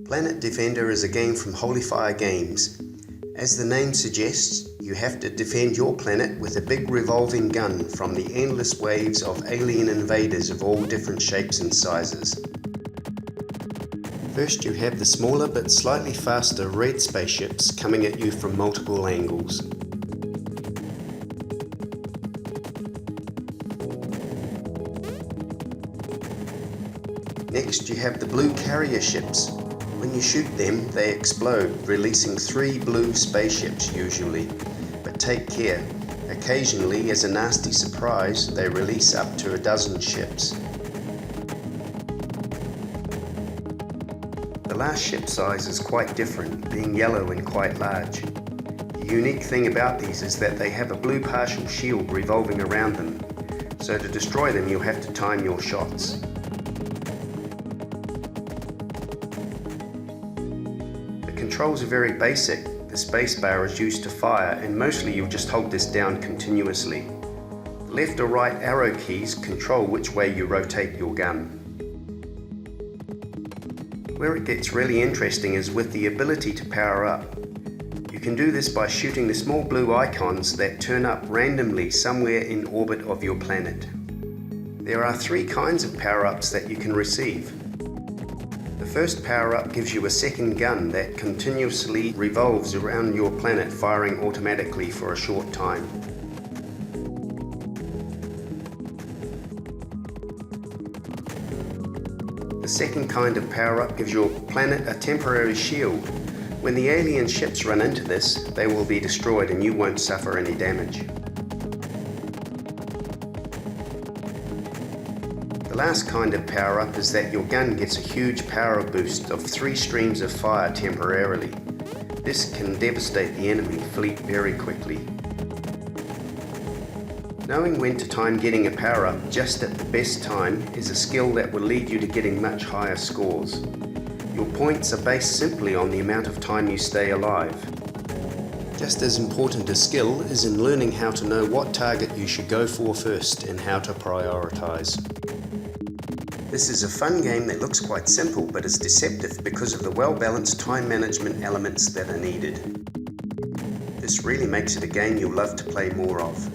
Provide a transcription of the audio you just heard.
Planet Defender is a game from Holy Fire Games. As the name suggests, you have to defend your planet with a big revolving gun from the endless waves of alien invaders of all different shapes and sizes. First you have the smaller but slightly faster red spaceships coming at you from multiple angles. Next you have the blue carrier ships. When you shoot them, they explode, releasing 3 blue spaceships usually. But take care, occasionally as a nasty surprise, they release up to a dozen ships. The last ship size is quite different, being yellow and quite large. The unique thing about these is that they have a blue partial shield revolving around them, so to destroy them you'll have to time your shots. The controls are very basic. The spacebar is used to fire, and mostly you'll just hold this down continuously. Left or right arrow keys control which way you rotate your gun. Where it gets really interesting is with the ability to power up. You can do this by shooting the small blue icons that turn up randomly somewhere in orbit of your planet. There are 3 kinds of power-ups that you can receive. The first power-up gives you a second gun that continuously revolves around your planet, firing automatically for a short time. The second kind of power-up gives your planet a temporary shield. When the alien ships run into this, they will be destroyed and you won't suffer any damage. The last kind of power-up is that your gun gets a huge power boost of 3 streams of fire temporarily. This can devastate the enemy fleet very quickly. Knowing when to time getting a power-up just at the best time is a skill that will lead you to getting much higher scores. Your points are based simply on the amount of time you stay alive. Just as important as skill is in learning how to know what target you should go for first and how to prioritize. This is a fun game that looks quite simple but is deceptive because of the well-balanced time management elements that are needed. This really makes it a game you'll love to play more of.